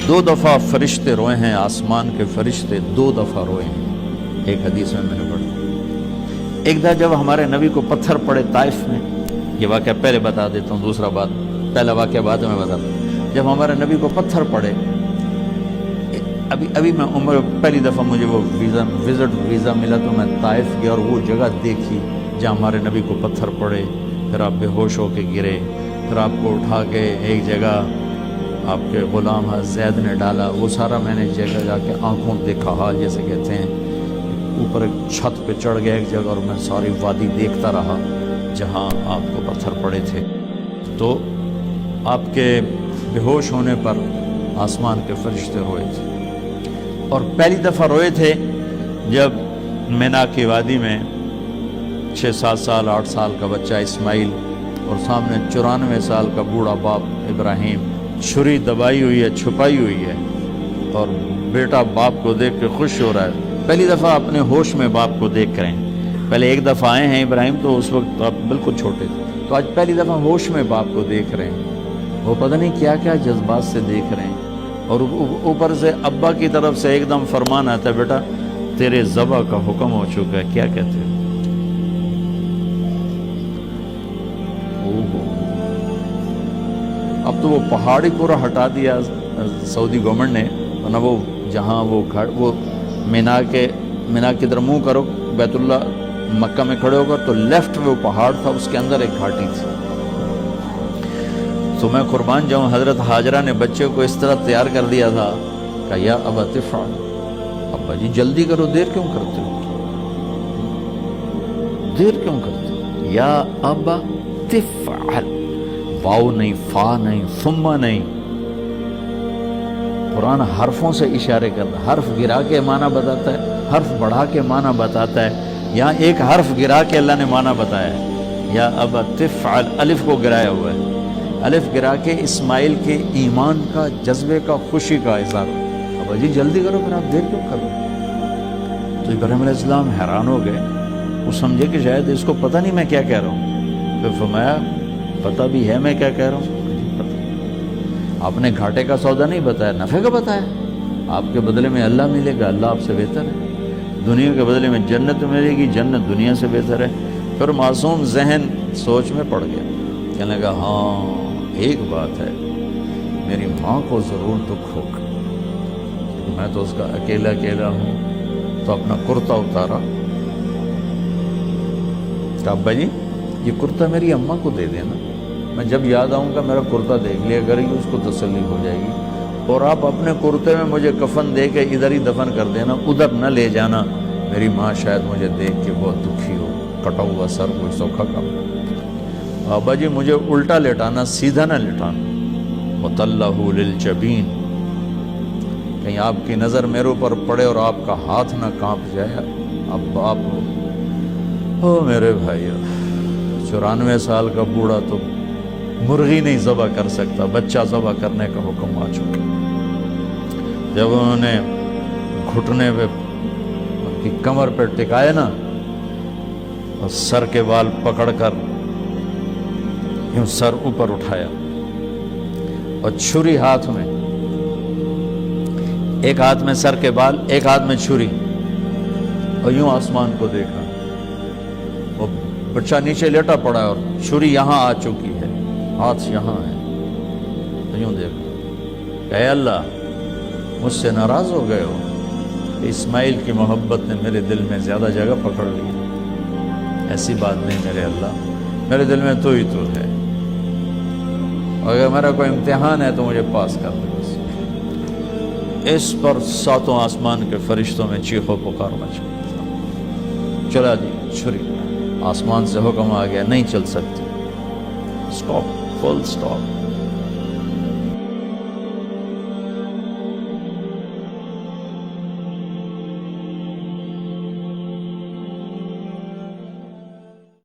دو دفعہ فرشتے روئے ہیں، آسمان کے فرشتے 2 دفعہ روئے ہیں، ایک حدیث میں نے پڑھا۔ ایک دفعہ جب ہمارے نبی کو پتھر پڑے طائف میں، یہ واقعہ پہلے بتا دیتا ہوں، دوسرا بات پہلا واقعہ بعد میں بتاتا ہوں۔ جب ہمارے نبی کو پتھر پڑے، ابھی میں عمر پہلی دفعہ مجھے وہ ویزا ملا تو میں طائف گیا اور وہ جگہ دیکھی جہاں ہمارے نبی کو پتھر پڑے، پھر آپ بے ہوش ہو کے گرے، پھر آپ کو اٹھا کے ایک جگہ آپ کے غلام زید نے ڈالا، وہ سارا میں نے جگہ جا کے آنکھوں دیکھا، حال جیسے کہتے ہیں، اوپر ایک چھت پہ چڑھ گیا ایک جگہ اور میں ساری وادی دیکھتا رہا جہاں آپ کو پتھر پڑے تھے۔ تو آپ کے بے ہوش ہونے پر آسمان کے فرشتے روئے تھے، اور پہلی دفعہ روئے تھے جب مینا کی وادی میں 6-7 سال 8 سال کا بچہ اسماعیل اور سامنے 94 سال کا بوڑھا باپ ابراہیم، چھری دبائی ہوئی ہے، چھپائی ہوئی ہے، اور بیٹا باپ کو دیکھ کے خوش ہو رہا ہے۔ پہلی دفعہ اپنے ہوش میں باپ کو دیکھ رہے ہیں، پہلے ایک دفعہ آئے ہیں ابراہیم تو اس وقت آپ بالکل چھوٹے تھے، تو آج پہلی دفعہ ہوش میں باپ کو دیکھ رہے ہیں، وہ پتہ نہیں کیا کیا جذبات سے دیکھ رہے ہیں، اور اوپر سے ابا کی طرف سے ایک دم فرمان آتا ہے، بیٹا تیرے ذبح کا حکم ہو چکا ہے، کیا کہتے ہیں؟ اب تو وہ پہاڑی پورا ہٹا دیا سعودی گورنمنٹ نے، ورنہ وہ جہاں وہ مینا کی طرف منہ کرو، بیت اللہ مکہ میں کھڑے ہو کر تو لیفٹ میں وہ پہاڑ تھا، اس کے اندر ایک گھاٹی تھی۔ تو میں قربان جاؤں، حضرت حاجرہ نے بچے کو اس طرح تیار کر دیا تھا کہ یا ابا تفعل، ابا جی جلدی کرو، دیر کیوں کرتے ہو، دیر کیوں کرتے ہو، یا ابا تفعل، واو نہیں، فا نہیں، ثم نہیں، قرآن حرفوں سے اشارے کرتا ہے، حرف گرا کے معنی بتاتا ہے، حرف بڑھا کے معنی بتاتا ہے، یہاں ایک حرف گرا کے اللہ نے معنی بتایا ہے، یا ابا تفعل، الف کو گرایا ہوا ہے، الف گرا کے اسماعیل کے ایمان کا، جذبے کا، خوشی کا اظہار، ابا جی جلدی کرو، پھر آپ دیر کیوں کر رہے ہیں؟ تو ابراہیم علیہ السلام حیران ہو گئے، وہ سمجھے کہ شاید اس کو پتہ نہیں میں کیا کہہ رہا ہوں، پھر فرمایا پتہ بھی ہے میں کیا کہہ رہا ہوں، آپ نے گھاٹے کا سودا نہیں بتایا، نفع کا بتایا، آپ کے بدلے میں اللہ ملے گا، اللہ آپ سے بہتر ہے، دنیا کے بدلے میں جنت ملے گی، جنت دنیا سے بہتر ہے۔ پھر معصوم ذہن سوچ میں پڑ گیا، کہنے لگا ہاں ایک بات ہے، میری ماں کو ضرور دکھ ہوگا، میں تو اس کا اکیلا ہوں، تو اپنا کرتا اتارا، کہ ابا جی یہ کرتا میری اماں کو دے دینا، میں جب یاد آؤں گا میرا کرتا دیکھ لیا کرے گی، اس کو تسلی ہو جائے گی، اور آپ اپنے کرتے میں مجھے کفن دے کے ادھر ہی دفن کر دینا، ادھر نہ لے جانا، میری ماں شاید مجھے دیکھ کے بہت دکھی ہو، کٹا ہوا سر کوئی سوکھا کام، ابا جی مجھے الٹا لٹانا، سیدھا نہ لٹانا، مطلہ للجبین، کہیں آپ کی نظر میرے اوپر پڑے اور آپ کا ہاتھ نہ کانپ جائے۔ اب آپ او میرے بھائی، 94 سال کا بوڑھا تو مرغی نہیں ذبح کر سکتا، بچہ ذبح کرنے کا حکم آ چکا۔ جب انہوں نے گھٹنے پہ ان کی کمر پہ ٹکائے نا، اور سر کے بال پکڑ کر یوں سر اوپر اٹھایا، اور چھری ہاتھ میں، ایک ہاتھ میں سر کے بال، ایک ہاتھ میں چھری، اور یوں آسمان کو دیکھا، وہ بچہ نیچے لیٹا پڑا ہے اور چھری یہاں آ چکی ہے، ہاتھ یہاں ہے، تو یوں دیکھا کہ اے اللہ مجھ سے ناراض ہو گئے ہو، کہ اسماعیل کی محبت نے میرے دل میں زیادہ جگہ پکڑ لی، ایسی بات نہیں میرے اللہ، میرے دل میں تو ہی تو ہے، اگر میرا کوئی امتحان ہے تو مجھے پاس کر دے بس۔ اس پر 7 آسمان کے فرشتوں میں چیخ و پکار مچ گئی، چلا دی چھری، آسمان سے حکم آ گیا نہیں چل سکتی، اسٹاپ، فل اسٹاپ۔